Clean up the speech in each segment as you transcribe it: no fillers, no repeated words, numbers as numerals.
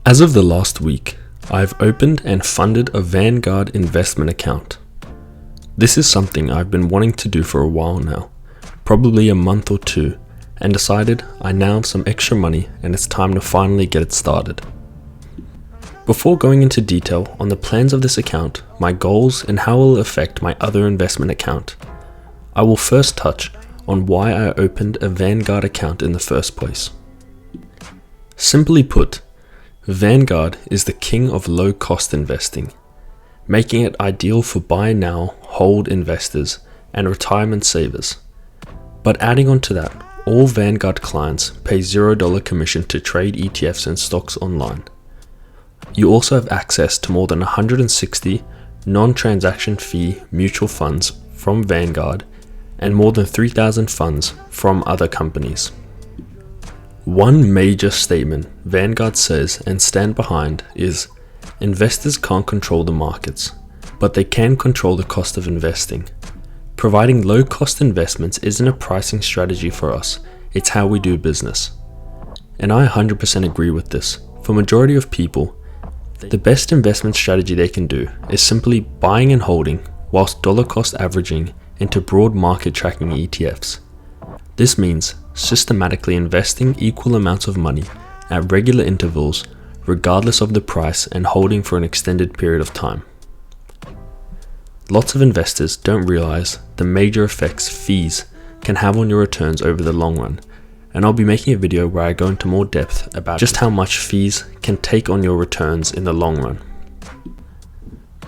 As of the last week, I've opened and funded a Vanguard investment account. This is something I've been wanting to do for a while now, probably a month or two, and decided I now have some extra money and it's time to finally get it started. Before going into detail on the plans of this account, my goals, and how it will affect my other investment account, I will first touch on why I opened a Vanguard account in the first place. Simply put, Vanguard is the king of low-cost investing, making it ideal for buy now, hold investors and retirement savers. But adding on to that, all Vanguard clients pay $0 commission to trade ETFs and stocks online. You also have access to more than 160 non-transaction fee mutual funds from Vanguard and more than 3,000 funds from other companies. One major statement Vanguard says and stand behind is, investors can't control the markets, but they can control the cost of investing. Providing low-cost investments isn't a pricing strategy for us, it's how we do business. And I 100% agree with this. For majority of people, the best investment strategy they can do is simply buying and holding whilst dollar cost averaging into broad market tracking ETFs. This means systematically investing equal amounts of money at regular intervals regardless of the price and holding for an extended period of time. Lots of investors don't realize the major effects fees can have on your returns over the long run, and I'll be making a video where I go into more depth about just how much fees can take on your returns in the long run.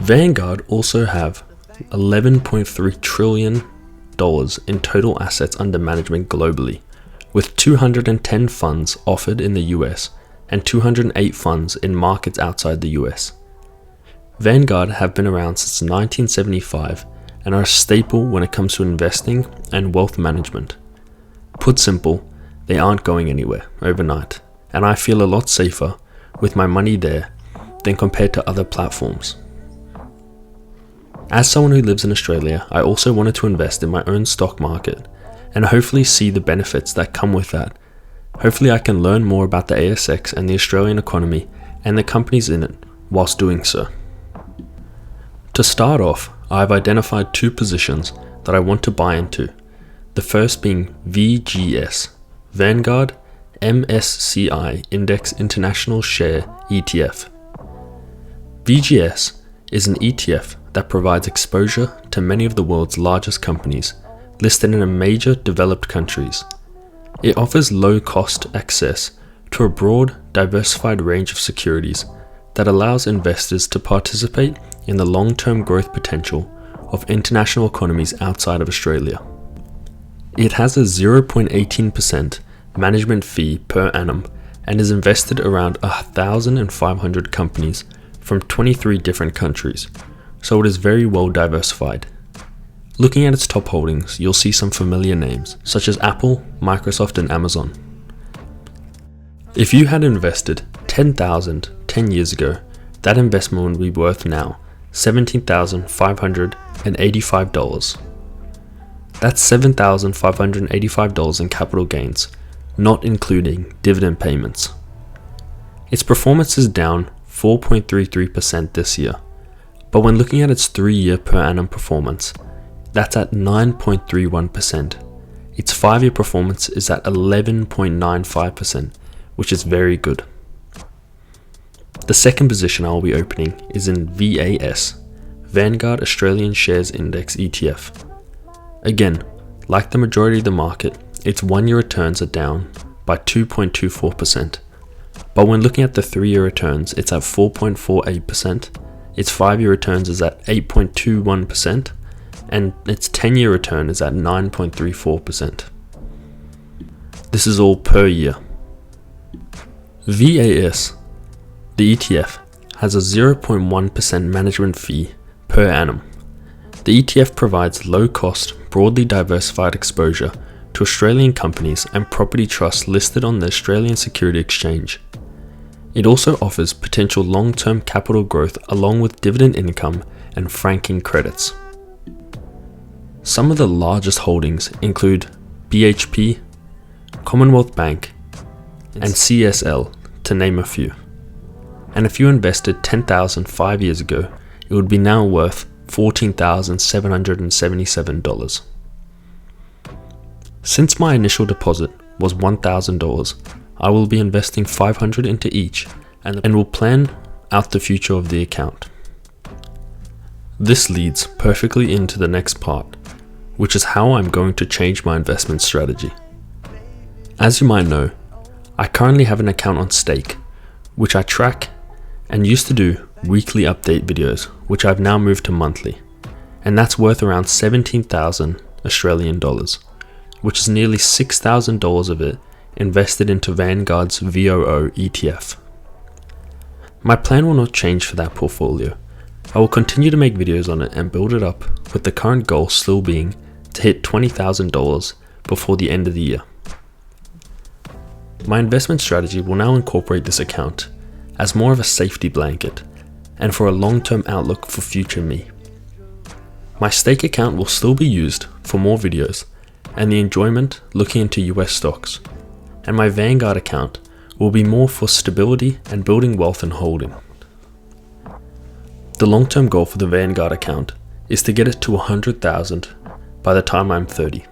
Vanguard also have $11.3 trillion in total assets under management globally, with 210 funds offered in the US and 208 funds in markets outside the US. Vanguard have been around since 1975 and are a staple when it comes to investing and wealth management. Put simple, they aren't going anywhere overnight, and I feel a lot safer with my money there than compared to other platforms. As someone who lives in Australia, I also wanted to invest in my own stock market and hopefully see the benefits that come with that. Hopefully I can learn more about the ASX and the Australian economy and the companies in it whilst doing so. To start off, I've identified two positions that I want to buy into. The first being VGS, Vanguard MSCI Index International Share ETF. VGS is an ETF that provides exposure to many of the world's largest companies listed in major developed countries. It offers low-cost access to a broad, diversified range of securities that allows investors to participate in the long-term growth potential of international economies outside of Australia. It has a 0.18% management fee per annum and is invested around 1,500 companies from 23 different countries, so it is very well diversified. Looking at its top holdings, you'll see some familiar names, such as Apple, Microsoft and Amazon. If you had invested $10,000 10 years ago, that investment would be worth now $17,585. That's $7,585 in capital gains, not including dividend payments. Its performance is down 4.33% this year, but when looking at its 3-year per annum performance, that's at 9.31%. Its 5-year performance is at 11.95%, which is very good. The second position I will be opening is in VAS, Vanguard Australian Shares Index ETF. Again, like the majority of the market, its 1-year returns are down by 2.24%, but when looking at the 3-year returns, it's at 4.48%, its 5-year returns is at 8.21%, and its 10-year return is at 9.34%. This is all per year. VAS, the ETF, has a 0.1% management fee per annum. The ETF provides low-cost, broadly diversified exposure to Australian companies and property trusts listed on the Australian Security Exchange. It also offers potential long-term capital growth along with dividend income and franking credits. Some of the largest holdings include BHP, Commonwealth Bank, and CSL, to name a few. and if you invested $10,000 5 years ago, it would be now worth $14,777. Since my initial deposit was $1,000, I will be investing $500 into each and will plan out the future of the account. This leads perfectly into the next part, which is how I'm going to change my investment strategy. As you might know, I currently have an account on Stake, which I track and used to do weekly update videos, which I've now moved to monthly, and that's worth around 17,000 Australian dollars, which is nearly $6,000 of it invested into Vanguard's VOO ETF. My plan will not change for that portfolio. I will continue to make videos on it and build it up, with the current goal still being to hit $20,000 before the end of the year. My investment strategy will now incorporate this account as more of a safety blanket and for a long-term outlook for future me. My Stake account will still be used for more videos and the enjoyment looking into US stocks, and my Vanguard account will be more for stability and building wealth and holding. The long-term goal for the Vanguard account is to get it to 100,000 by the time I'm 30.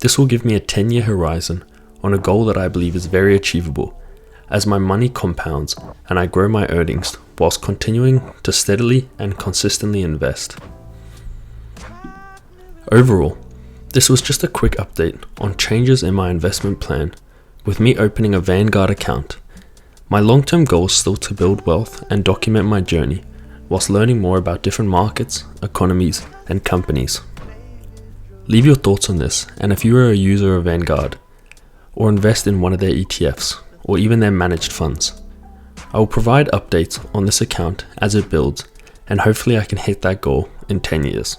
This will give me a 10-year horizon on a goal that I believe is very achievable, as my money compounds and I grow my earnings whilst continuing to steadily and consistently invest. Overall, this was just a quick update on changes in my investment plan with me opening a Vanguard account. My long-term goal is still to build wealth and document my journey whilst learning more about different markets, economies, and companies. Leave your thoughts on this, and if you are a user of Vanguard, or invest in one of their ETFs, or even their managed funds. I will provide updates on this account as it builds, and hopefully I can hit that goal in 10 years.